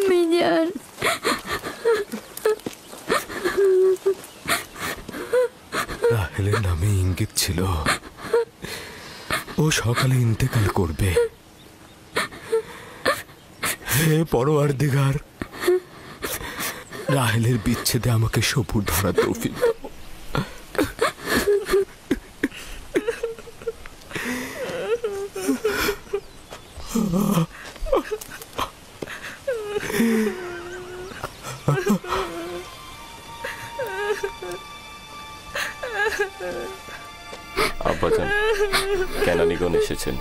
মিজান, রাহেলের নামে ইঙ্গিত ছিল ও সকালে ইন্তেকাল করবে। হে পরওয়ারদিগার, রাহেলের বিচ্ছেদে আমাকে সবুর ধরা তৌফিক দাও। আব্বাজান, কেনানিগণ এসেছেন।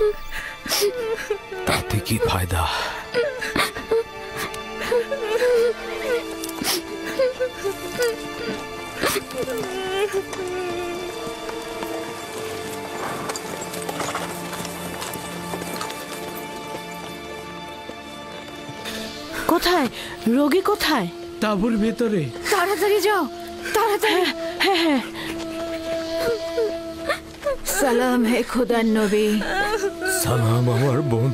তাতে কি ফায়দা? কোথায় রোগী? কোথায়? তাঁবুর ভেতরে। তাড়াতাড়ি যাও, তাড়াতাড়ি। হ্যাঁ হ্যাঁ। সালাম হে খোদার নবী। সালাম আমার বোন।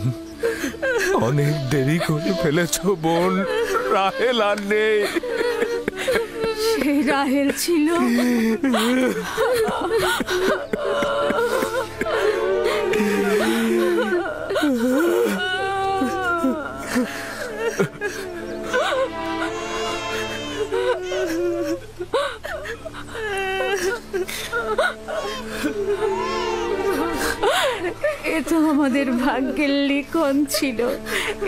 অনেক দেরি করে ফেলেছ বোন, রাহেল আর নেই। সে রাহেল ছিল। এ তো আমাদের ভাগ্যের লিখন ছিল।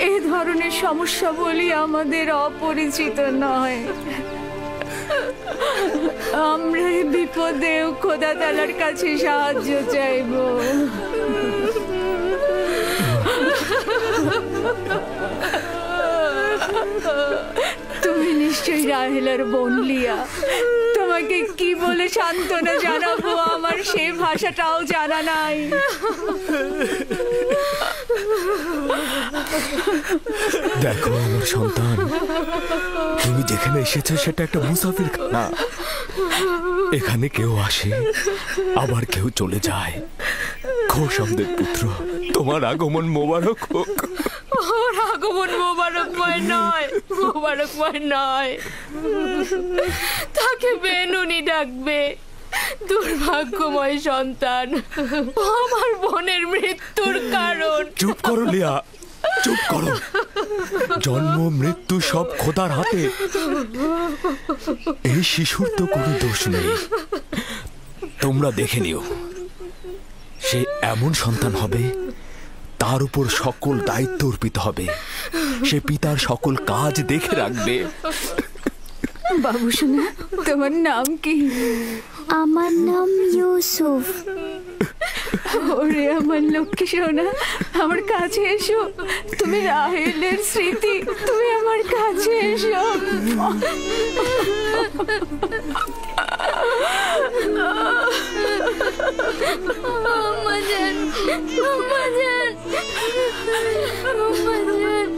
এ ধরনের সমস্যা বলি আমাদের অপরিচিত নয়। আমরা এই বিপদেও খোদা তাআলার কাছে সাহায্য চাইব। তুমি নিশ্চয়ই রাহেলার বোন লিয়া। তোমাকে কি বলে সান্ত্বনা জানাবো আমার সেই ভাষাটাও জানা নাই। দেখো আমার সন্তান, তুমি যেখানে এসেছো সেটা একটা মুসাফির খানা। এখানে কেউ আসে আবার কেউ চলে যায়। খোশামদের পুত্র, তোমার আগমন মোবারক হোক। ওর আগমন মোবারকময় নয়, মোবারকময় নয়। তাকে বেনুনি ডাকবে। দুর্ভাগ্যময় সন্তান, আমার বোনের মৃত্যুর কারণ। চুপ করো লিয়া, চুপ করো। জন্ম মৃত্যু সব খোদার হাতে। এই শিশুর তো কোনো দোষ নেই। তোমরা দেখে নিও, সে এমন সন্তান হবে তার উপর সকল দায়িত্ব অর্পিত হবে। সে পিতার সকল কাজ দেখে রাখবে। বাবু শোনা, তোমার নাম কি? আমার নাম ইউসুফ। ওরে আমার লক্ষ্মী সোনা, আমার কাছে এসো। তুমি রাহেলের স্মৃতি, তুমি আমার কাছে এসো। Amazon, Amazon, Amazon.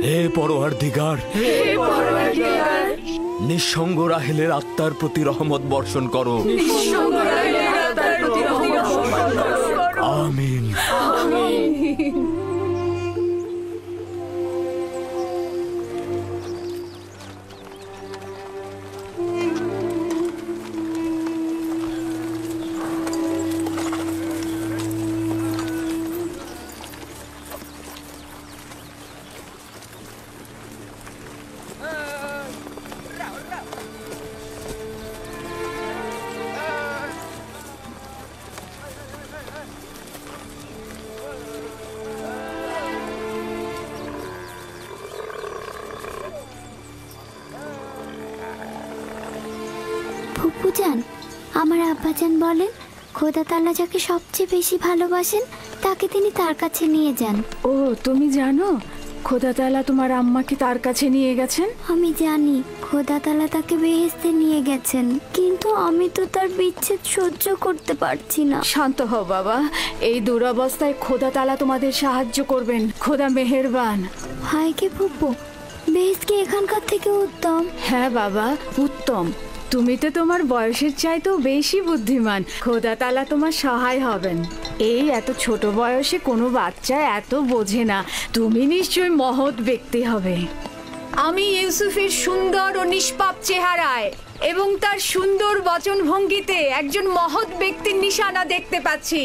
হে পরওয়ারদিগার, নিঃসঙ্গ রাহেলের আত্মার প্রতি রহমত বর্ষণ করো। আমিন। ফুপুজান, আমার আব্বাজান বলেন খোদা তাআলা যাকে সবচেয়ে বেশি ভালোবাসেন তাকে তিনি তার কাছে নিয়ে যান। ও, তুমি জানো খোদা তাআলা তোমার আম্মাকে তার কাছে নিয়ে গেছেন? আমি জানি খোদা তাআলা তাকে বেহেশতে নিয়ে গেছেন, কিন্তু আমি তো তার বিচ্ছেদ সহ্য করতে পারছি না। শান্ত হও বাবা, এই দুরবস্থায় খোদা তাআলা তোমাদের সাহায্য করবেন। খোদা মেহেরবান। হায় কে ফুপু, বেহেশত কি এখানকার থেকে উত্তম? হ্যাঁ বাবা, উত্তম। তুমি তো তোমার বয়সের চাইতেও বেশি বুদ্ধিমান। খোদা তাআলা তোমার সহায় হবেন। এই এত ছোট বয়সে কোনো বাচ্চা এত বোঝে না। তুমি নিশ্চয়ই মহৎ ব্যক্তি হবে। আমি ইউসুফের সুন্দর ও নিষ্পাপ চেহারায় এবং তার সুন্দর বচনভঙ্গিতে একজন মহৎ ব্যক্তির নিশানা দেখতে পাচ্ছি।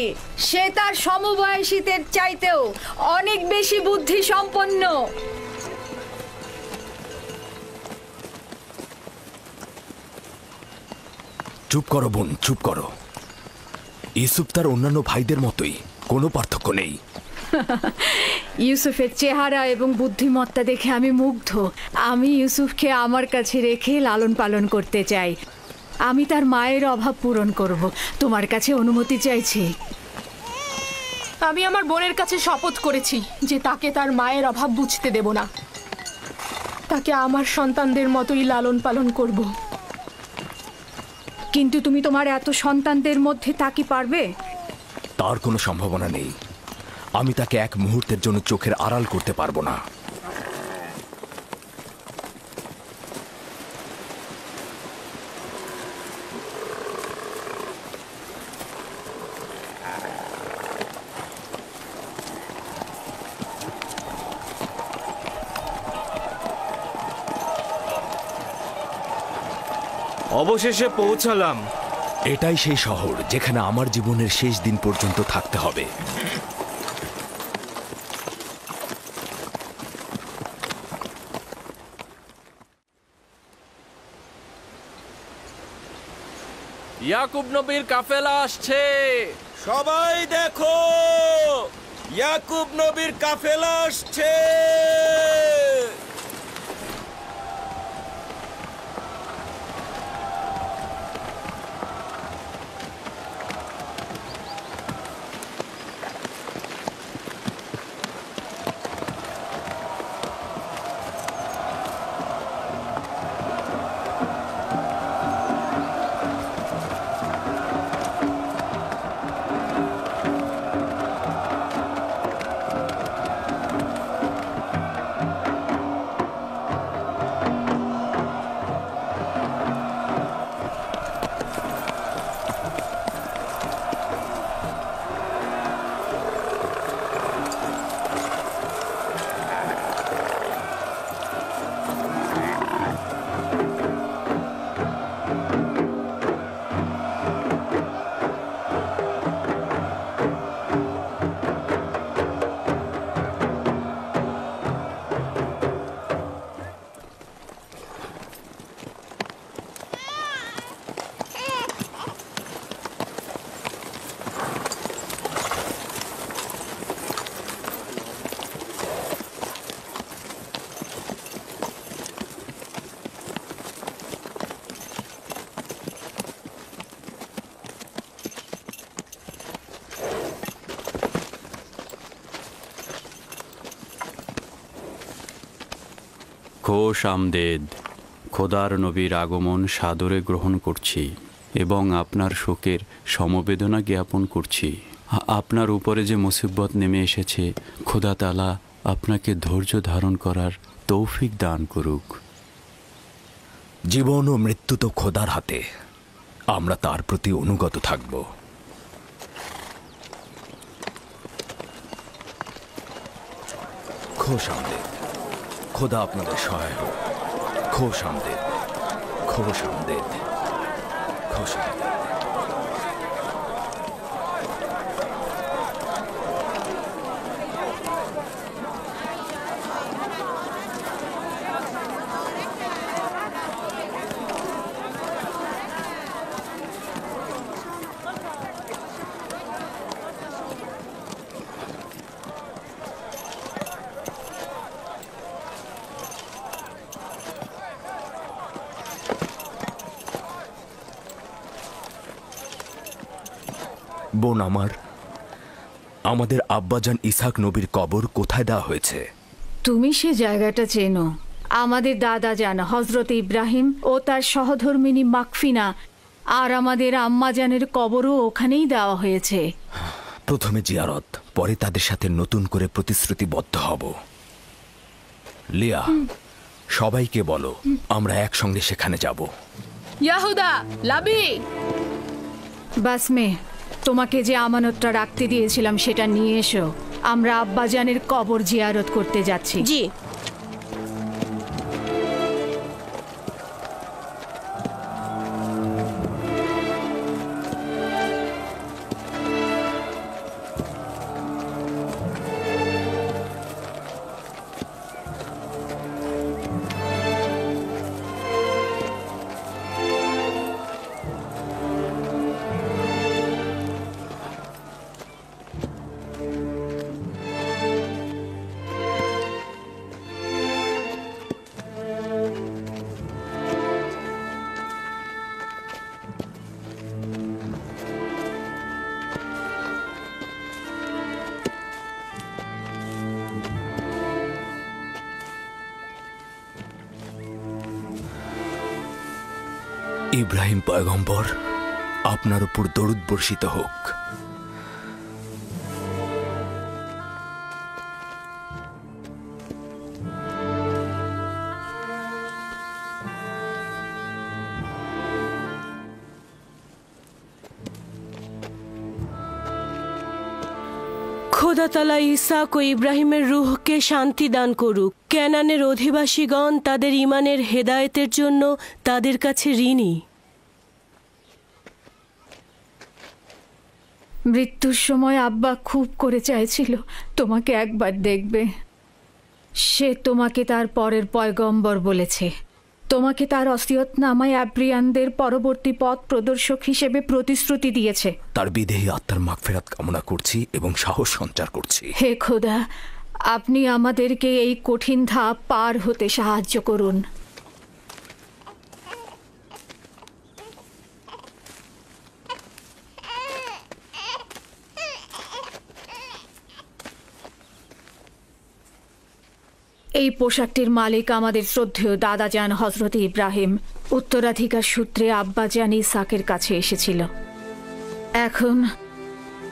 সে তার সমবয়সীদের চাইতেও অনেক বেশি বুদ্ধি সম্পন্ন। চুপ করো বোন, চুপ করো। ইউসুফ তার অন্যান্য ভাইদের মতোই, কোনো পার্থক্য নেই। ইউসুফের চেহারা এবং বুদ্ধিমত্তা দেখে আমি মুগ্ধ। আমি ইউসুফকে আমার কাছে রেখে লালন পালন করতে চাই। আমি তার মায়ের অভাব পূরণ করব। তোমার কাছে অনুমতি চাইছি। আমি আমার বোনের কাছে শপথ করেছি যে তাকে তার মায়ের অভাব বুঝতে দেব না। তাকে আমার সন্তানদের মতোই লালন পালন করব। কিন্তু তুমি তোমার এত সন্তানদের মধ্যে তা কি পারবে? তার কোনো সম্ভাবনা নেই। আমি তাকে এক মুহূর্তের জন্য চোখের আড়াল করতে পারবো না। অবশেষে পৌঁছালাম। এটাই সেই শহর যেখানে আমার জীবনের শেষ দিন পর্যন্ত থাকতে হবে। ইয়াকুব নবীর কাফেলা আসছে। সবাই দেখো, ইয়াকুব নবীর কাফেলা আসছে। খোশ আমদেদ। খোদার নবীর আগমন সাদরে গ্রহণ করছি এবং আপনার শোকের সমবেদনা জ্ঞাপন করছি। আপনার উপরে যে মুসিবত নেমে এসেছে, খোদা তাআলা আপনাকে ধৈর্য ধারণ করার তৌফিক দান করুক। জীবন ও মৃত্যু তো খোদার হাতে, আমরা তার প্রতি অনুগত থাকব। খোশ আমদেদ। খোদা আপনাদের সহায় হোক। খোশ আমদেদ, খোশ আমদেদ, খোশ আমদেদ। বোন আমার, আমাদের আব্বাজান ইসহাক নবীর কবর কোথায় দেওয়া হয়েছে? তুমি সে জায়গাটা চেনো। আমাদের দাদা জান হজরত ইব্রাহিম ও তার সহধর্মিনী মাকফিনা আর আমাদের আম্মাজানের কবরও ওখানেই দেওয়া হয়েছে। প্রথমে জিয়ারত, পরে তাদের সাথে নতুন করে প্রতিশ্রুতিবদ্ধ হব। লিয়া, সবাইকে বলো আমরা একসঙ্গে সেখানে যাব। ইয়াহুদা, লাবি, বাসমে, তোমাকে যে আমানতটা রাখতে দিয়েছিলাম সেটা নিয়ে এসো। আমরা আব্বাজানের কবর জিয়ারত করতে যাচ্ছি। জি। ইব্রাহিম পয়গম্বর, আপনার উপর দরুদ বর্ষিত হোক। খোদা তাআলা ইসহাক ও ইব্রাহিমের রূহকে শান্তি দান করুক। কেনানের অধিবাসীগণ তাদের ঈমানের হেদায়েতের জন্য তাদের কাছে ঋণী। মৃত্যুর সময় আব্বা খুব করে চাইছিল তোমাকে একবার দেখবে। সে তোমাকে তার পরের পয়গম্বর বলেছে। তোমাকে তার ওসিয়তনামায় আব্রিয়ানদের পরবর্তী পথ প্রদর্শক হিসেবে প্রতিশ্রুতি দিয়েছে। তার বিদেহী আত্মার মাগফিরাত কামনা করছি এবং সাহস সঞ্চার করছি। হে খোদা, আপনি আমাদেরকে এই কঠিন ধাপ পার হতে সাহায্য করুন। এই পোশাকটির মালিক আমাদের শ্রদ্ধেয় দাদাজান হজরত ইব্রাহিম। উত্তরাধিকার সূত্রে আব্বাজান ইসহাকের কাছে এসেছিল। এখন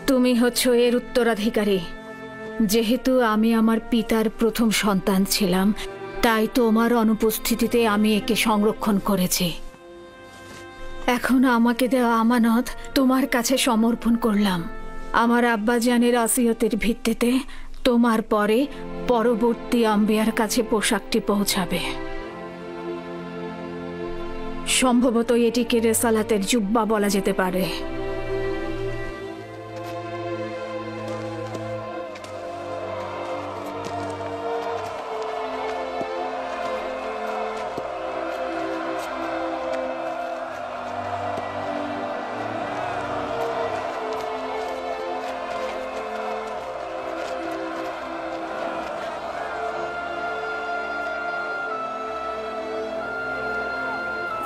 তুমি হচ্ছ এর উত্তরাধিকারী। যেহেতু আমি আমার পিতার প্রথম সন্তান ছিলাম, তাই তোমার অনুপস্থিতিতে আমি একে সংরক্ষণ করেছি। এখন আমাকে দেওয়া আমানত তোমার কাছে সমর্পণ করলাম। আমার আব্বাজানের ওসিয়তের ভিত্তিতে তোমার পরে পরবর্তী আম্বিয়ার কাছে পোশাকটি পৌঁছাবে। সম্ভবত এটিকে রেসালাতের জুব্বা বলা যেতে পারে।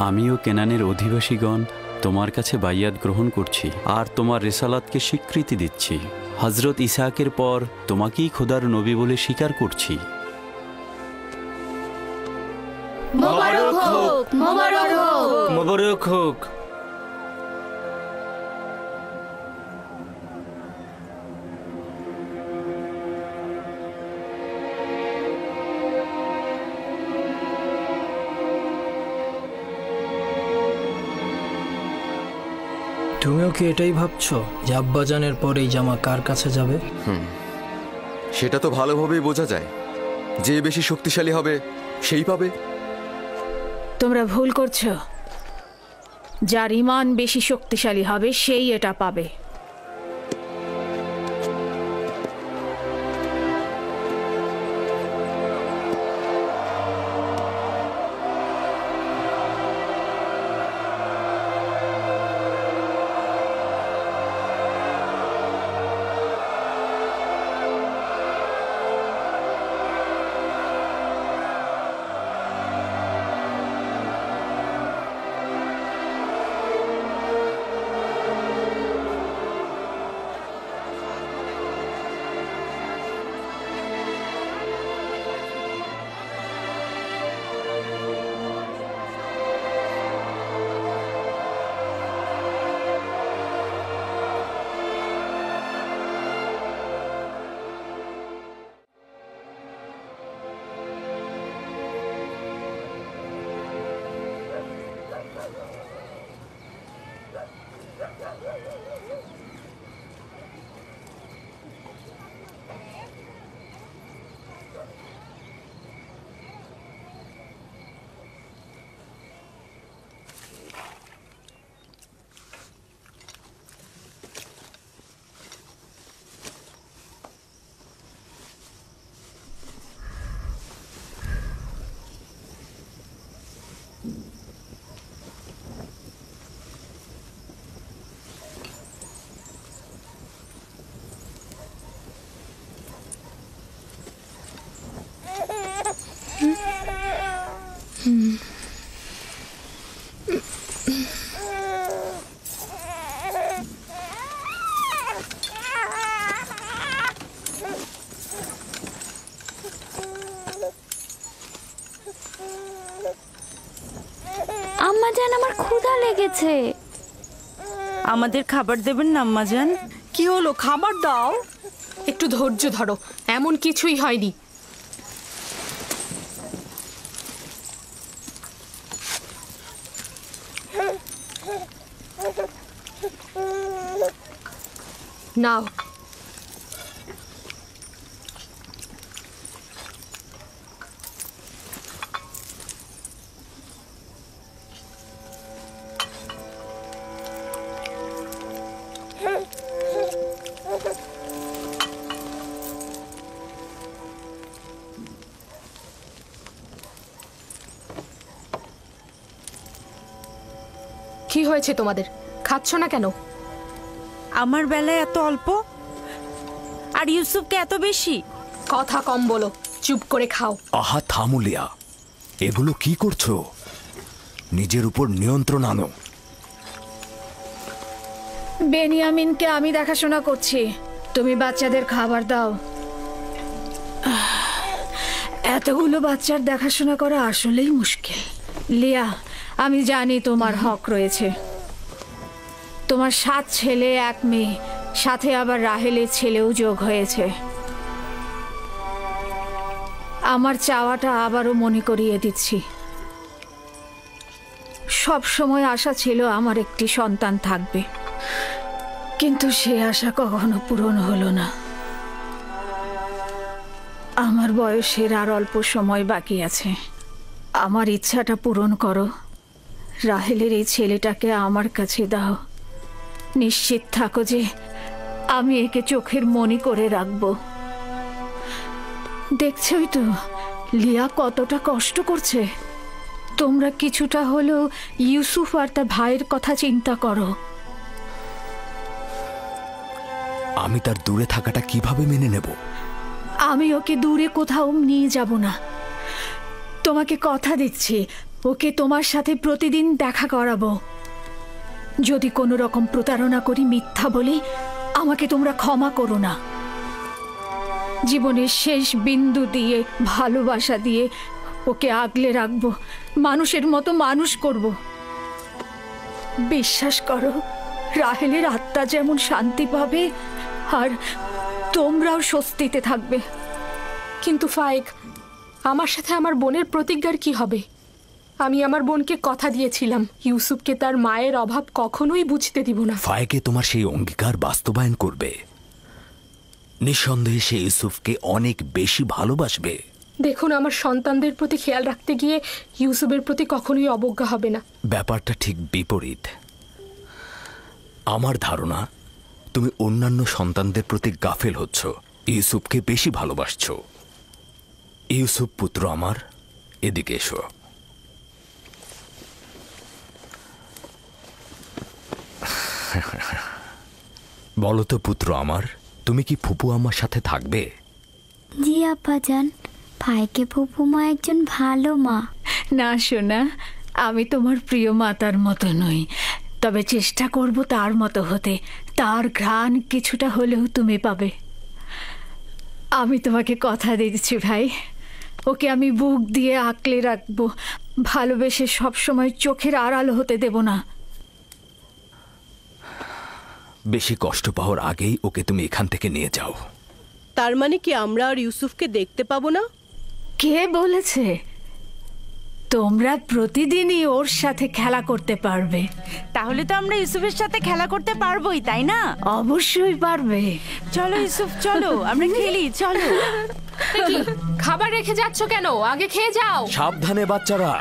আমিও কেনানের অধিবাসীগণ তোমার কাছে বাইয়াত গ্রহণ করছি আর তোমার রেসালাতকে স্বীকৃতি দিচ্ছি। হজরত ইসহাকের পর তোমাকেই খোদার নবী বলে স্বীকার করছি। মোবারক হোক, মোবারক হোক, মোবারক হোক। তুমিও কি এটাই ভাবছো যে আব্বাজানের পর এই জামা কার কাছে যাবে? সেটা তো ভালোভাবেই বোঝা যায়। যে বেশি শক্তিশালী হবে সেই পাবে। তোমরা ভুল করছো। যার ঈমান বেশি শক্তিশালী হবে সেই এটা পাবে। আম্মাজান, আমার ক্ষুধা লেগেছে। আমাদের খাবার দেবেন না আম্মাজান? কি হলো, খাবার দাও। একটু ধৈর্য ধরো, এমন কিছুই হয়নি। নাও। কি হয়েছে তোমাদের? খাচ্ছ না কেন? আমার বেলায় এত অল্প, আর ইউসুফকে এত বেশি। কথা কম বলো, চুপ করে খাও। আহা থামুলিয়া, এগুলো কি করছো? নিজের উপর নিয়ন্ত্রণ আনো। বেনিয়ামিনকে আমি দেখাশোনা করছি, তুমি বাচ্চাদের খাবার দাও। এতগুলো বাচ্চার দেখাশোনা করা আসলেই মুশকিল। লিয়া, আমি জানি তোমার হক রয়েছে। তোমার 7 ছেলে 1 মেয়ে, সাথে আবার রাহেলের ছেলেও যোগ হয়েছে। আমার চাওয়াটা আবারও মনে করিয়ে দিচ্ছি। সব সময় আশা ছিল আমার একটি সন্তান থাকবে, কিন্তু সে আশা কখনো পূরণ হলো না। আমার বয়সের আর অল্প সময় বাকি আছে। আমার ইচ্ছাটা পূরণ করো। রাহেলের এই ছেলেটাকে আমার কাছে দাও। নিশ্চিত থাকো যে আমি একে চোখের মনি করে রাখবো। দেখছই তো লিয়া কতটা কষ্ট করছে। তোমরা কিছুটা হলেও ইউসুফ আর তার ভাইয়ের কথা চিন্তা করো। আমি তার দূরে থাকাটা কিভাবে মেনে নেব? আমি ওকে দূরে কোথাও নিয়ে যাব না। তোমাকে কথা দিচ্ছি, ওকে তোমার সাথে প্রতিদিন দেখা করাবো। যদি কোনো রকম প্রতারণা করি, মিথ্যা বলি, আমাকে তোমরা ক্ষমা করো না। জীবনের শেষ বিন্দু দিয়ে, ভালোবাসা দিয়ে ওকে আগলে রাখবো, মানুষের মতো মানুষ করব। বিশ্বাস করো, রাহেলের আত্মা যেমন শান্তি পাবে, আর তোমরাও স্বস্তিতে থাকবে। কিন্তু ফায়েক, আমার সাথে আমার বোনের প্রতিজ্ঞার কি হবে? আমি আমার বোনকে কথা দিয়েছিলাম ইউসুফকে তার মায়ের অভাব কখনোই বুঝতে দিব না। ফায়েকে তোমার সেই অঙ্গীকার বাস্তবায়ন করবে। নিঃসন্দেহে সে ইউসুফকে অনেক বেশি ভালোবাসবে। দেখুন, আমার সন্তানদের প্রতি খেয়াল রাখতে গিয়ে ইউসুফের প্রতি কখনোই অবজ্ঞা হবে না। ব্যাপারটা ঠিক বিপরীত। আমার ধারণা তুমি অন্যান্য সন্তানদের প্রতি গাফেল হচ্ছ, ইউসুফকে বেশি ভালোবাসছ। ইউসুফ পুত্র আমার, এদিকে এসো। বলো তো পুত্র আমার, তুমি কি ফুপু আমার সাথে থাকবে? জি আব্বাজান, ভাইকে ফুপুমা একজন ভালো মা। না সোনা, আমি তোমার প্রিয় মাতার মতো নই, তবে চেষ্টা করব তার মতো হতে। তার ঘ্রাণ কিছুটা হলেও তুমি পাবে। আমি তোমাকে কথা দিচ্ছি ভাই, ওকে আমি বুক দিয়ে আঁকলে রাখবো, ভালোবেসে সবসময় চোখের আড়াল হতে দেব না। বেশি কষ্ট পাওয়ার আগেই ওকে তুমি এখান থেকে নিয়ে যাও। তার মানে কি আমরা আর ইউসুফকে দেখতে পাবো না? কে বলেছে? তোমরা প্রতিদিনই ওর সাথে খেলা করতে পারবে। তাহলে তো আমরা ইউসুফের সাথে খেলা করতে পারবোই, তাই না? অবশ্যই পারবে। চলো ইউসুফ, চলো আমরা খেলি, চলো। কি খাবার রেখে যাচ্ছ কেন? আগে খেয়ে যাও। সাবধানে বাচ্চারা।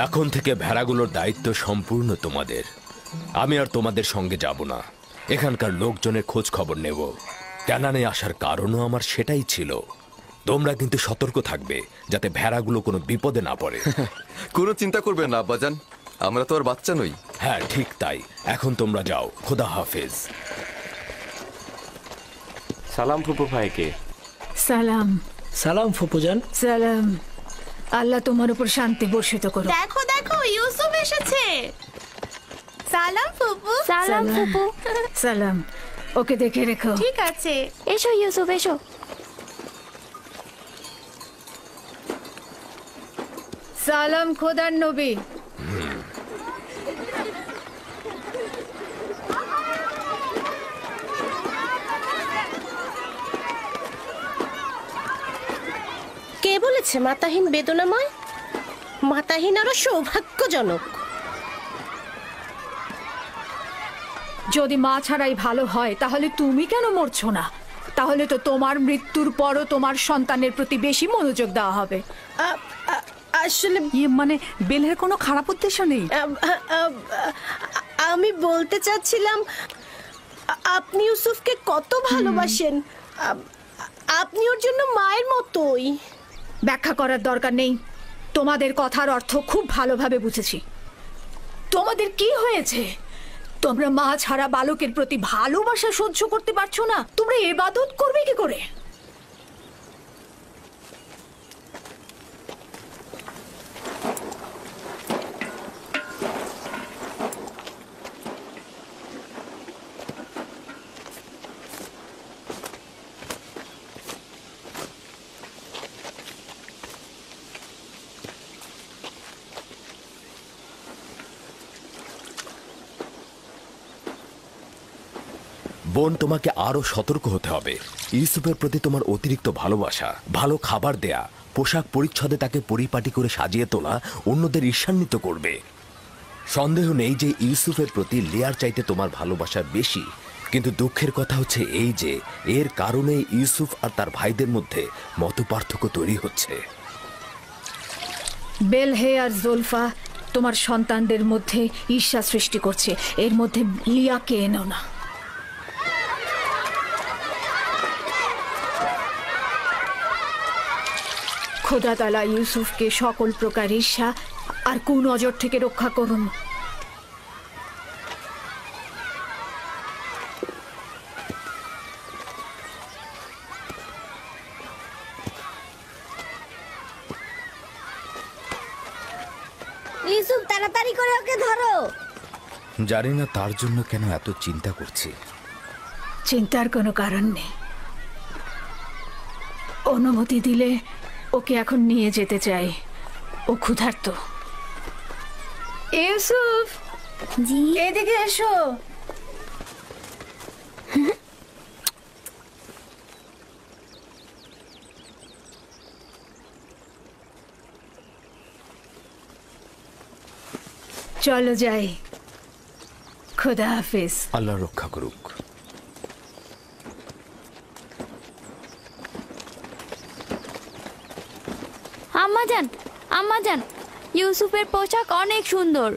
এখন থেকে ভেড়াগুলোর দায়িত্ব সম্পূর্ণ তোমাদের। আমি আর তোমাদের সঙ্গে যাব না, এখানকার লোকজনের খোঁজ খবর নেব। ক্যানানে আসার কারণও আমার সেটাই ছিল। তোমরা কিন্তু সতর্ক থাকবে যাতে ভেড়াগুলো কোনো বিপদে না পড়ে। কোনো চিন্তা করবেন না আব্বাজান, আমরা তো আর বাচ্চা নই। হ্যাঁ ঠিক তাই। এখন তোমরা যাও, খোদা হাফেজ। সালাম ফুপু ভাইকে। সালাম। সালাম ফুপুজান। সালাম। আল্লাহ তোমার উপর শান্তি বর্ষিত করো। দেখো দেখো, ইউসুফ এসেছে। সালাম ফুপু। সালাম ফুপু। সালাম। ওকে দেখে রেখো। ঠিক আছে। এসো ইউসুফ, এসো। সালাম খোদার নবী। কে বলেছে মাতাহীন বেদনাময়? মাতাহীন আরো সৌভাগ্যজনক। যদি মা ছাড়াই ভালো হয় তাহলে তুমি কেন মরছো না? তাহলে তো তোমার মৃত্যুর পরও তোমার সন্তানের প্রতি বেশি মনোযোগ দেওয়া হবে। আসলে মানে বেলের কোনো খারাপ উদ্দেশ্য নেই। আমি বলতে চাচ্ছিলাম, আপনি ইউসুফকে কত ভালোবাসেন। আপনি ওর জন্য মায়ের মতোই। ব্যাখ্যা করার দরকার নেই। তোমাদের কথার অর্থ খুব ভালোভাবে বুঝেছি। তোমাদের কি হয়েছে? তোমরা মা ছাড়া বালকের প্রতি ভালোবাসা সহ্য করতে পারছো না? তোমরা ইবাদত করবে কি করে? বোন, তোমাকে আরো সতর্ক হতে হবে। ইউসুফের প্রতি তোমার অতিরিক্ত ভালোবাসা, ভালো খাবার দেয়া, পোশাক পরিচ্ছদে তাকে পরিপাটি করে সাজিয়ে তোলা অন্যদের ঈর্ষান্বিত করবে। সন্দেহ নেই যে ইউসুফের প্রতি লিয়ার চাইতে তোমার ভালোবাসা বেশি। কিন্তু দুঃখের কথা হচ্ছে এই যে এর কারণে ইউসুফ আর তার ভাইদের মধ্যে মতপার্থক্য তৈরি হচ্ছে। বেলহে আর জোলফা তোমার সন্তানদের মধ্যে ঈর্ষা সৃষ্টি করছে। এর মধ্যে লিয়াকে এনো না। খোদা তাআলা ইউসুফকে সকল প্রকার ঈর্ষা আর কুনজর থেকে রক্ষা করুন। ইউসুফ, তাড়াতাড়ি করে ওকে ধরো। জানি না তার জন্য কেন এত চিন্তা করছি। চিন্তার কোনো কারণ নেই। অনুমতি দিলে ওকে এখন নিয়ে যেতে চাই। ও ক্ষুধার্ত। ইউসুফ, জি, এদিকে এসো। চলো যাই। খোদা হাফেজ। আল্লাহ রক্ষা করুক। আম্মাজান, আম্মাজান, ইউসুফের পোশাক অনেক সুন্দর।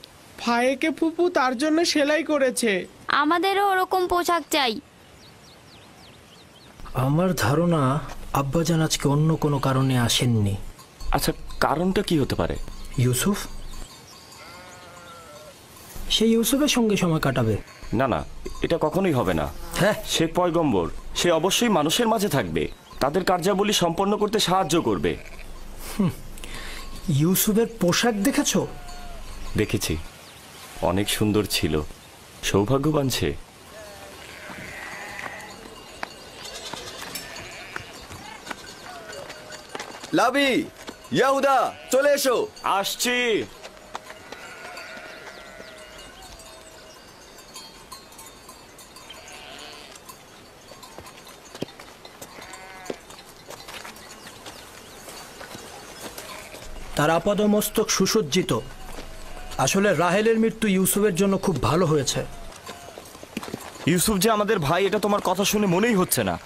ভাইকে ফুপু তার জন্য সেলাই করেছে। আমাদেরও ওরকম পোশাক চাই। আমার ধারণা আব্বাজান আজকে অন্য কোনো কারণে আসেননি। আচ্ছা, কারণটা কি হতে পারে? ইউসুফ? সে ইউসুফের সঙ্গে সময় কাটাবে? না না, এটা কখনোই হবে না। হ্যাঁ, সে পয়গম্বর, সে অবশ্যই মানুষের মাঝে থাকবে, তাদের কার্যাবলী সম্পন্ন করতে সাহায্য করবে। ইউসুফের পোশাক দেখেছো? দেখেছি, অনেক সুন্দর ছিল। সৌভাগ্যবান সে। লাবি, ইয়াহুদা, চলে এসো। আসছি। তার আপাদমস্তক সুসজ্জিত। আসলে রাহেলের মৃত্যু ইউসুফের জন্য খুব ভালো হয়েছে। ইউসুফ যে আমাদের ভাই, এটা তোমার কথা শুনে মনেই হচ্ছে না।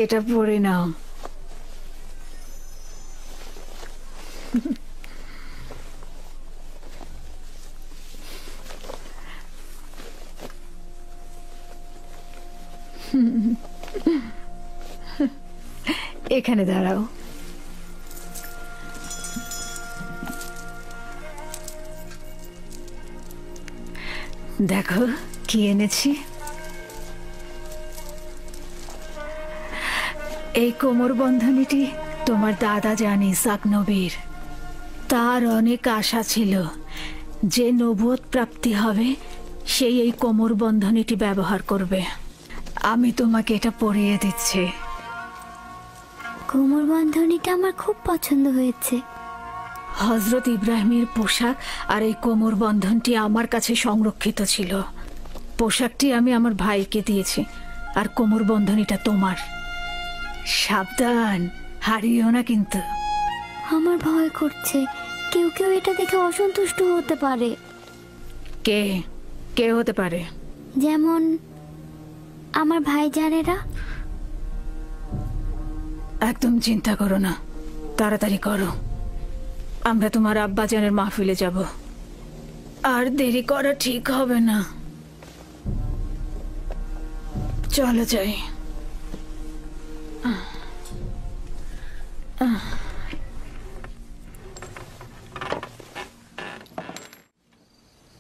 এটা পড়ে নাও। এখানে দাঁড়াও। দেখো কি এনেছি। এই কোমর বন্ধনীটি তোমার দাদা জান ইসাক নবীর। তার অনেক আশা ছিল যে নবুয়ত প্রাপ্তি হবে সেই এই কোমর বন্ধনীটি ব্যবহার করবে। আমি তোমাকে এটা পরিয়ে দিচ্ছি। কোমর বন্ধনীটা আমার খুব পছন্দ হয়েছে। হযরত ইব্রাহিমের পোশাক আর এই কোমর বন্ধনটি আমার কাছে সংরক্ষিত ছিল। পোশাকটি আমি আমার ভাইকে দিয়েছি, আর কোমর বন্ধনীটা তোমার। সাবধান, হারিও না কিন্তু। আমার ভয় করছে, কেউ কেউ এটা দেখে অসন্তুষ্ট হতে পারে। কে কে হতে পারে? যেমন আমার ভাইজানেরা। একদম চিন্তা করো না, তাড়াতাড়ি করো। আমরা তোমার আব্বাজানের মাহফিলে যাব, আর দেরি করা ঠিক হবে না। চলো যাই।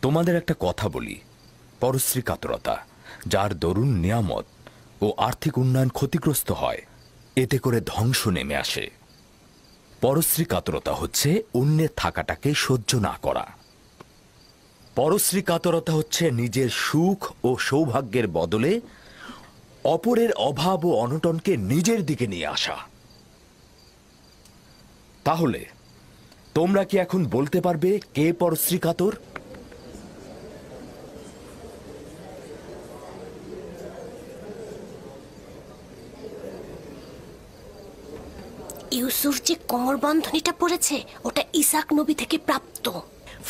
তোমাদের একটা কথা বলি, পরশ্রী কাতরতা, যার দরুন নিয়ামত ও আর্থিক উন্নয়ন ক্ষতিগ্রস্ত হয়, এতে করে ধ্বংস নেমে আসে। পরশ্রী কাতরতা হচ্ছে অন্যের থাকাটাকে সহ্য না করা। পরশ্রী কাতরতা হচ্ছে নিজের সুখ ও সৌভাগ্যের বদলে অপরের অভাব ও অনটনকে নিজের দিকে নিয়ে আসা। তাহলে তোমরা কি এখন বলতে পারবে কে পরশ্রী কাতর? ইউসুফ যে কোমর বন্ধনীটা পড়েছে ওটা ইসাক নবী থেকে প্রাপ্ত।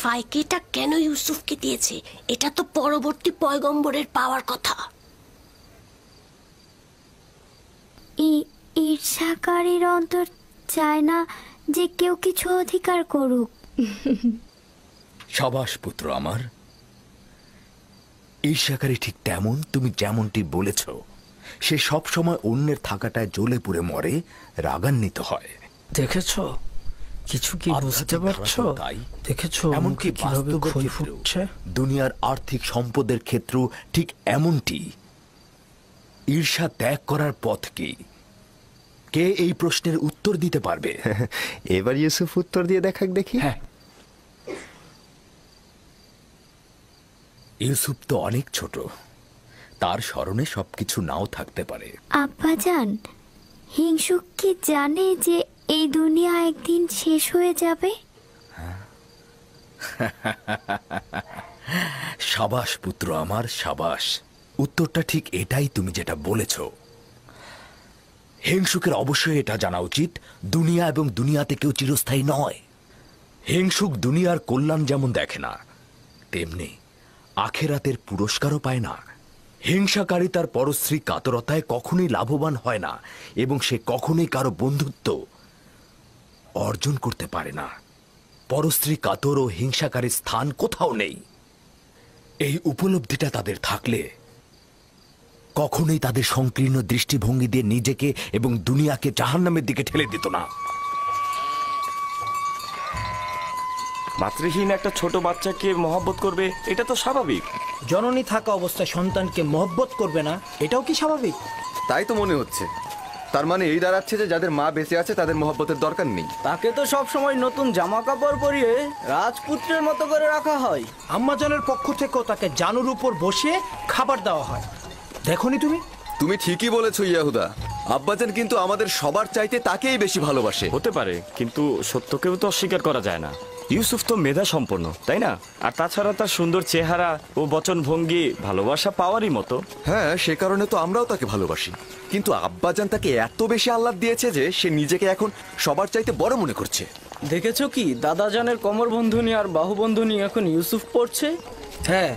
ফাইকে এটা কেন ইউসুফকে দিয়েছে? এটা তো পরবর্তী পয়গম্বরের পাওয়ার কথা। ঈর্ষাকারীর অন্তর চায় না যে কেউ কিছু অধিকার করুক। সাবাস পুত্র আমার। ঈর্ষাকারী ঠিক তেমন, তুমি যেমনটি বলেছ, সে সব সময় অন্যের থাকাটায় জ্বলে পুড়ে মরে, রাগান্বিত হয়। দেখেছো কিছু কি বুঝতে পারছো? দেখেছো এমনকি কিভাবে ক্ষয় ফুটছে। দুনিয়ার আর্থিক সম্পদের ক্ষেত্রেও ঠিক এমনটি। ঈর্ষা ত্যাগ করার পথ কি? কে এই প্রশ্নের উত্তর দিতে পারবে? এবার ইউসুফ উত্তর দিয়ে দেখাক দেখি। হ্যাঁ, ইউসুফ তো অনেক ছোট, তার স্মরণে সবকিছু নাও থাকতে পারে। আব্বাজান, হিংসুক কি জানে যে এই দুনিয়া একদিন শেষ হয়ে যাবে? সাবাস পুত্র আমার, সাবাস। উত্তরটা ঠিক এটাই, তুমি যেটা বলেছ। হিংসুকের অবশ্যই এটা জানা উচিত, দুনিয়া এবং দুনিয়াতে কেউ চিরস্থায়ী নয়। হিংসুক দুনিয়ার কল্যাণ যেমন দেখে না, তেমনি আখেরাতের পুরস্কারও পায় না। হিংসাকারী তার পরশ্রী কাতরতায় কখনোই লাভবান হয় না, এবং সে কখনোই কারো বন্ধুত্ব অর্জন করতে পারে না। পরশ্রী কাতর ও হিংসাকারীর স্থান কোথাও নেই। এই উপলব্ধিটা তাদের থাকলে কখনোই তাদের সংকীর্ণ দৃষ্টিভঙ্গি দিয়ে নিজেকে এবং দুনিয়াকে জাহান্নামের দিকে ঠেলে দিত না। মাতৃহীন একটা ছোট বাচ্চাকে মহব্বত করবে, এটা তো স্বাভাবিক। জননী থাকা অবস্থায় সন্তানকে মহব্বত করবে না, এটাও কি স্বাভাবিক? তাই তো মনে হচ্ছে। তার মানে এই দাঁড়াচ্ছে যে যাদের মা বেঁচে আছে তাদের মহব্বতের দরকার নেই। তাকে তো সব সময় নতুন জামা কাপড় পরিয়ে রাজপুত্রের মতো করে রাখা হয়। আম্মাজানের পক্ষ থেকেও তাকে জানুর উপর বসিয়ে খাবার দেওয়া হয়। দেখোনি তুমি? তুমি ঠিকই বলেছো ইয়াহুদা। আব্বাজান কিন্তু আমাদের সবার চাইতে তাকেই বেশি ভালোবাসে। হতে পারে, কিন্তু সত্যকেও তো অস্বীকার করা যায় না। ইউসুফ তো মেধা সম্পন্ন, তাই না? আর তাছাড়া তার সুন্দর চেহারা ও বচন ভঙ্গি ভালোবাসা পাওয়ারই মতো। হ্যাঁ, সে কারণে তো আমরাও তাকে ভালোবাসি। কিন্তু আব্বাজান তাকে এত বেশি আহ্লাদ দিয়েছে যে সে নিজেকে এখন সবার চাইতে বড় মনে করছে। দেখেছো কি, দাদাজানের কোমর বন্ধনী আর বাহু বন্ধনী এখন ইউসুফ পড়ছে। হ্যাঁ,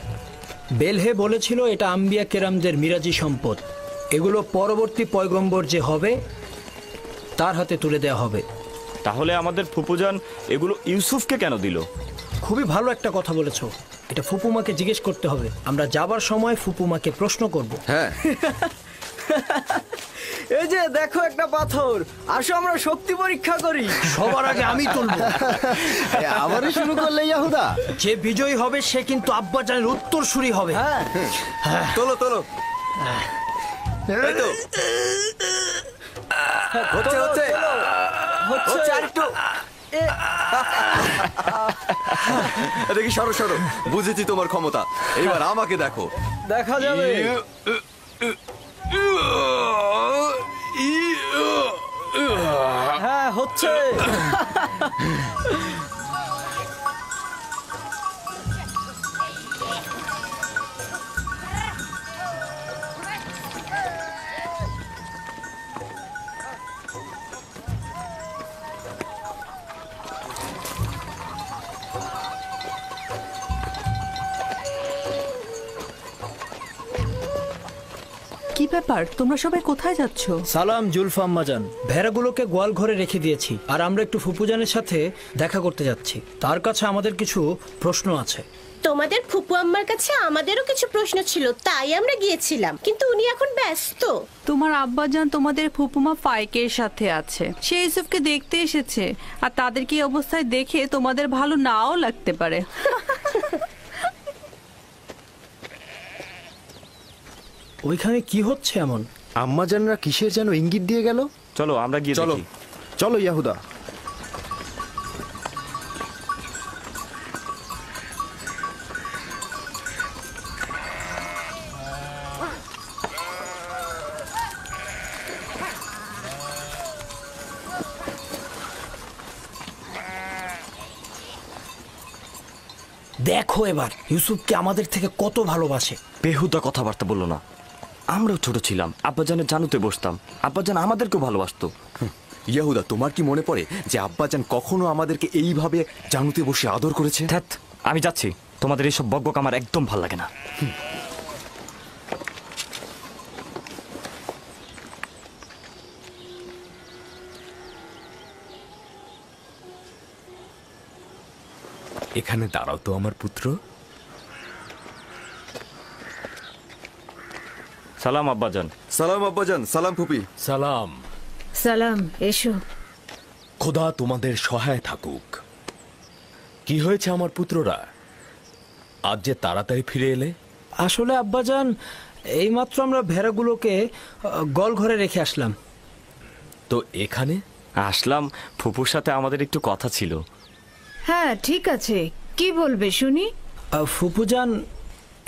বেলহে বলেছিল এটা আম্বিয়া কেরামদের মিরাজি সম্পদ। এগুলো পরবর্তী পয়গম্বর যে হবে তার হাতে তুলে দেওয়া হবে। তাহলে আমাদের ফুপুজান এগুলো ইউসুফকে কেন দিল? খুবই ভালো একটা কথা বলেছো। এটা ফুপুমাকে জিজ্ঞেস করতে হবে। আমরা যাবার সময় ফুপুমাকে প্রশ্ন করব। হ্যাঁ। এই যে দেখো একটা পাথর, আসো আমরা শক্তি পরীক্ষা করি। সবার আগে আমি তুলবো। আবারও শুরু করলে ইয়াহুদা? যে বিজয়ী হবে সে কিন্তু আব্বাজানের উত্তরসূরি হবে। হ্যাঁ, তোলো তোলো। এই তো হচ্ছে হচ্ছে হচ্ছে আরেকটু। দেখি, সরো সরো। বুঝেছি তোমার ক্ষমতা, এবার আমাকে দেখো। দেখা যাবে। হ্যাঁ, হচ্ছে। কি ব্যাপার, তোমরা সবাই কোথায় যাচ্ছ? সালাম জুলফা আম্মাজান। ভেড়াগুলোকে গোয়াল ঘরে রেখে দিয়েছি, আর আমরা একটু ফুপুজানের সাথে দেখা করতে যাচ্ছি। তার কাছে আমাদের কিছু প্রশ্ন আছে। তোমাদের ফুপু আম্মার কাছে আমাদেরও কিছু প্রশ্ন ছিল, তাই আমরা গিয়েছিলাম, কিন্তু উনি এখন ব্যস্ত। তোমার আব্বাজান তোমাদের ফুপুমা ফাইকের সাথে আছে। সে ইউসুফকে দেখতে এসেছে, আর তাদেরকে এই অবস্থায় দেখে তোমাদের ভালো নাও লাগতে পারে। ওইখানে কি হচ্ছে এমন? আম্মাজানরা কিসের যেন ইঙ্গিত দিয়ে গেল। চলো আমরা গিয়ে চলো দেখি। চলো ইয়াহুদা। দেখো এবার ইউসুফকে আমাদের থেকে কত ভালোবাসে। বেহুদা কথাবার্তা বললো না। আমরাও ছোট ছিলাম, আব্বাজানের জানুতে বসতাম, আব্বাজান আমাদেরকেও ভালোবাসতো। ইয়াহুদা, তোমার কি মনে পড়ে যে আব্বাজান কখনো আমাদেরকে এইভাবে জানুতে বসে আদর করেছে? ধ্যাৎ, আমি যাচ্ছি। তোমাদের এইসব বকবক আমার একদম ভাল লাগে না। এখানে দাঁড়াও তো আমার পুত্র। সালাম আব্বাজান। সালাম আব্বাজান। সালাম ফুপি। সালাম। সালাম, এসো। খোদা তোমাদের সহায় থাকুক। কি হয়েছে আমার পুত্ররা, আজ যে তাড়াতাড়ি ফিরে এলে? আসলে আব্বাজান, এইমাত্র আমরা ভেড়াগুলোকে গোয়াল ঘরে রেখে আসলাম। তো এখানে আসলাম, ফুপুর সাথে আমাদের একটু কথা ছিল। হ্যাঁ, ঠিক আছে, কি বলবে শুনি। ফুপুজান,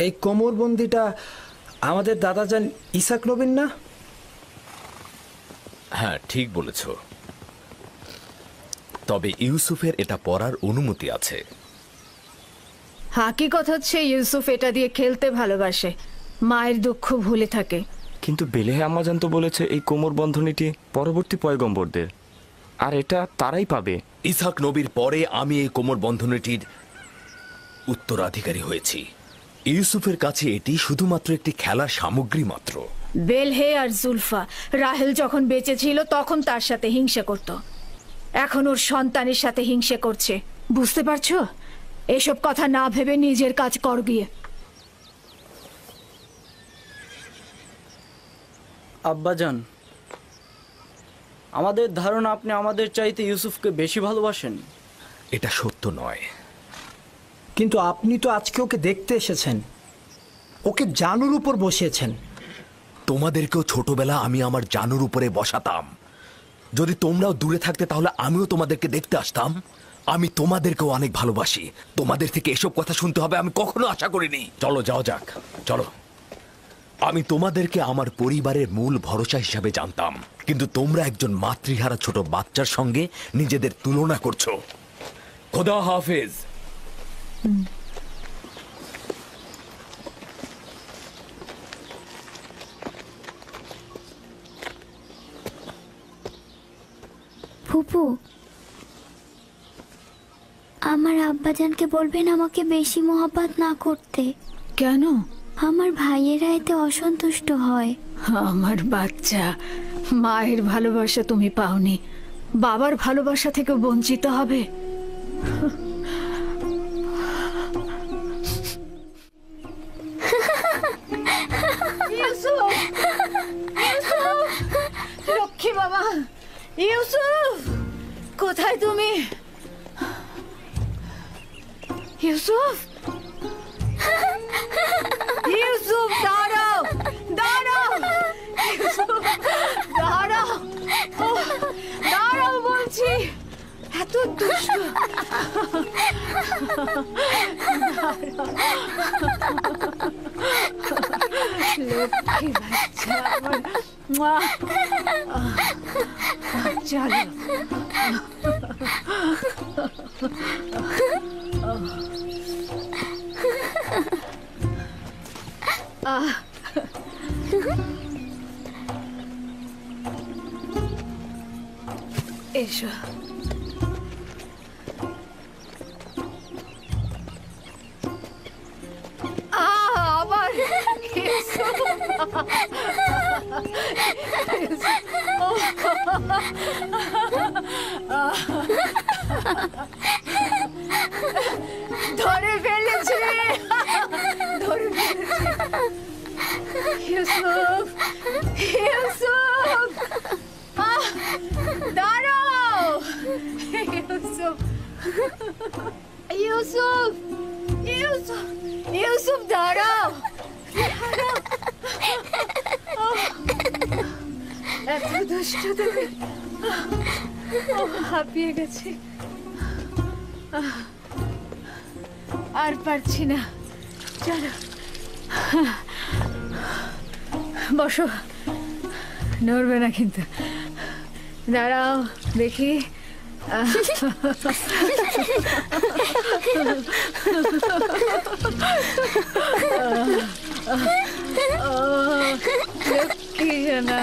এই কোমরবন্দিটা আমাদের দাদাজান ইসাক নবীন না? হ্যাঁ, ঠিক বলেছ। তবে ইউসুফের এটা পরার অনুমতি আছে। হাকিকত হচ্ছে ইউসুফ এটা দিয়ে খেলতে ভালোবাসে, মায়ের দুঃখ ভুলে থাকে। কিন্তু বেলেহে আম্মাজান তো বলেছে এই কোমর বন্ধনীটি পরবর্তী পয়গম্বরদের, আর এটা তারাই পাবে। ইসাক নবীর পরে আমি এই কোমর বন্ধনীটির উত্তরাধিকারী হয়েছি। ইউসুফের কাছে এটি শুধুমাত্র একটি খেলার সামগ্রী মাত্র। বেলহে আর জুলফা রাহেল যখন বেঁচে ছিল তখন তার সাথে হিংসা করত, এখন ওর সন্তানের সাথে হিংসা করছে। বুঝতে পারছো? এসব কথা না ভেবে নিজের কাজ কর গিয়ে। আব্বাজান, আমাদের ধারণা আপনি আমাদের চাইতে ইউসুফকে বেশি ভালোবাসেন। এটা সত্য নয়। কিন্তু আপনি তো আজকে ওকে দেখতে এসেছেন, ওকে জানুর উপর বসিয়েছেন। তোমাদেরকেও ছোটবেলা আমি আমার জানুর উপরে বসাতাম। যদি তোমরাও দূরে থাকতে তাহলে আমিও তোমাদেরকে দেখতে আসতাম। আমি তোমাদেরকেও অনেক ভালোবাসি। তোমাদের থেকে এসব কথা শুনতে হবে আমি কখনো আশা করিনি। চলো যাও যাক, চলো। আমি তোমাদেরকে আমার পরিবারের মূল ভরসা হিসাবে জানতাম, কিন্তু তোমরা একজন মাতৃহারা ছোট বাচ্চার সঙ্গে নিজেদের তুলনা করছো। খোদা হাফেজ। ফুপু, আমার আব্বাজানকে বলবেন আমাকে বেশি মহব্বত না করতে। কেন? আমার ভাইয়েরা এতে অসন্তুষ্ট হয়। আমার বাচ্চা, মায়ের ভালোবাসা তুমি পাওনি, বাবার ভালোবাসা থেকে বঞ্চিত হবে। লক্ষ্মী বাবা, ইউসুফ কোথায় তুমি? ইউসুফ, ইউসুফ দাঁড়াও, দাঁড়াও, দাঁড়াও, দাঁড়াও বলছি। এত দুষ্ট। লক্ষ্মী বাচ্চা আমার। চলো। এসো। আবার ধরে ফেলেছে, ধরে ফেলেছে। ইউসুফ, ইউসুফ দাঁড়াও। ইউসুফ, ইউসুফ, ইউসুফ, ইউসুফ দাঁড়াও, দাঁড়াও। এত দুষ্ট তুমি। হাঁপিয়ে গেছে, আর পারছি না। চলো বসো, নড়বে না কিন্তু। দাঁড়াও দেখি। লক্ষ্মী জানা,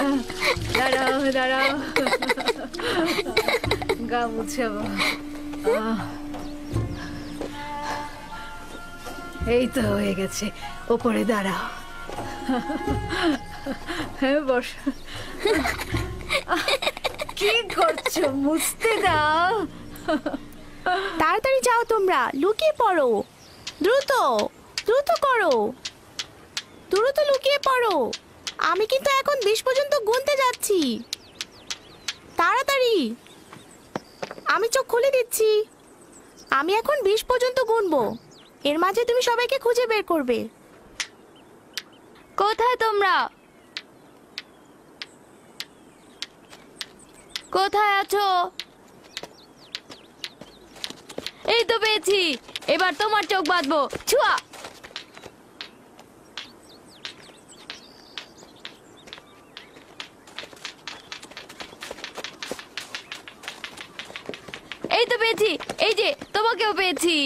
দাঁড়াও, দাঁড়াও, গা মুছাবো। এই তো হয়ে গেছে, ওপরে দাঁড়াও। হ্যাঁ বস। কি করছো? মুছতে দাও। তাড়াতাড়ি যাও, তোমরা লুকিয়ে পড়ো। দ্রুত দ্রুত করো, দ্রুত লুকিয়ে পড়ো। আমি কিন্তু এখন 20 পর্যন্ত গুনতে যাচ্ছি। তাড়াতাড়ি, আমি চোখ খুলে দিচ্ছি। আমি এখন 20 পর্যন্ত গুনবো, এর মাঝে তুমি সবাইকে খুঁজে বের করবে। কোথায় তোমরা? কোথায় আছো? এই তো পেয়েছি, এবার তোমার চোখ বাঁধবো। ছুয়া। এই তো পেয়েছি, এই যে তোমাকেও পেয়েছি।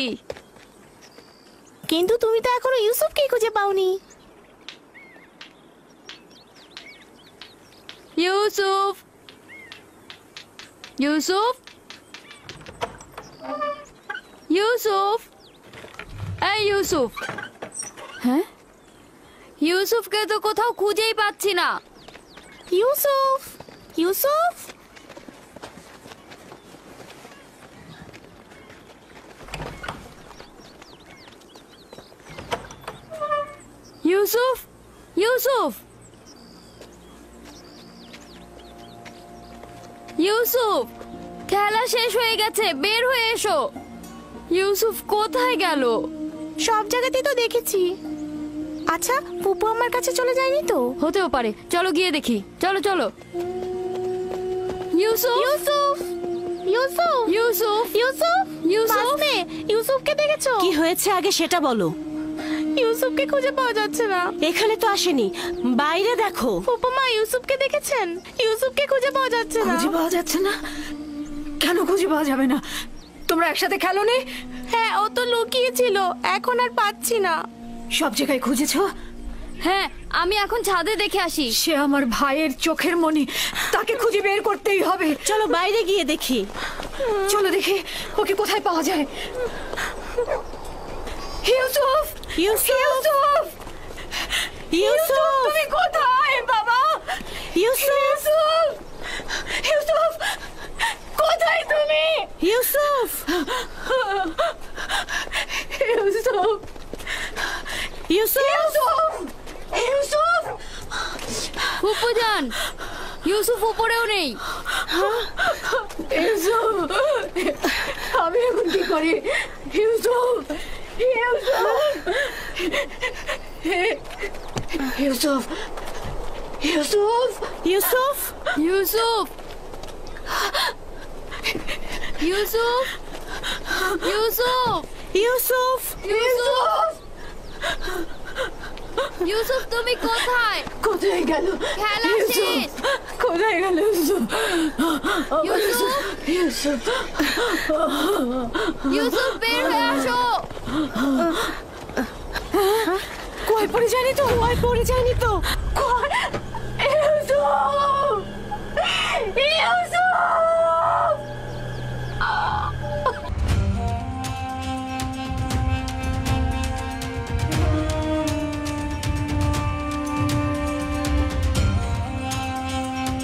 কিন্তু তুমি তো এখনো ইউসুফকে খুঁজে পাওনি। ইউসুফ, ইউসুফ, ইউসুফ, এই ইউসুফ। হ্যাঁ, ইউসুফকে তো কোথাও খুঁজেই পাচ্ছি না। ইউসুফ, ইউসুফ, ইউসুফ, ইউসুফ, ইউসুফ, খেলা শেষ হয়ে গেছে, বের হয়ে এসো। ইউসুফ কোথায় গেল? সব জায়গাতেই তো দেখেছি। আচ্ছা, ফুপু আমার কাছে চলে যায়নি তো? হতেও পারে, চলো গিয়ে দেখি। চলো চলো। ইউসুফ, ইউসুফ, ইউসুফ, ইউসুফ, ইউসুফ, ইউসুফ, বাসনে, ইউসুফকে দেখেছো? কি হয়েছে আগে সেটা বলো। ইউসুফকে খুঁজে পাওয়া যাচ্ছে না। এখানে তো আসেনি, বাইরে দেখো। ফুপুমা, ইউসুফকে দেখেছেন? ইউসুফকে খুঁজে পাওয়া যাচ্ছে না। খুঁজে পাওয়া যাচ্ছে না? কেন খুঁজে পাওয়া যাবে না? তোমরা একসাথে খেলোনি? হ্যাঁ, ও তো লুকিয়ে ছিল, এখন আর পাচ্ছি না। সব জায়গায় খুঁজেছো? হ্যাঁ, আমি এখন ছাদে দেখে আসি। সে আমার ভাইয়ের চোখের মনি, তাকে খুঁজে বের করতেই হবে। চলো বাইরে গিয়ে দেখি। চলো দেখি ওকে কোথায় পাওয়া যায়। ইউসুফ, ইউসুফ, ইউসুফ, ইউসুফ, তুমি কোথায় বাবা? ইউসুফ, ইউসুফ, কোথায় তুমি? ইউসুফ, ইউসুফ, ইউসুফ, ইউসুফ, ফুপুজান, ইউসুফ উপরেও নেই। ইউসুফ, আমি এখন কি করি? ইউসুফ, ইউসুফ, ইউসুফ, ইউসুফ, ইউসুফ, ইউসুফ, ইউসুফ, ইউসুফ, ইউসুফ, ইউসুফ, তুমি কোথায়? কোথায় গেল? খেলা শেষ। কোথায় গেল ইউসুফ? ইউসুফ, ইউসুফ, ইউসুফ, বের হয়ে আসো। কুয়ায় পড়ে যায়নি তো? কুয়ায় পড়ে যায়নি তো?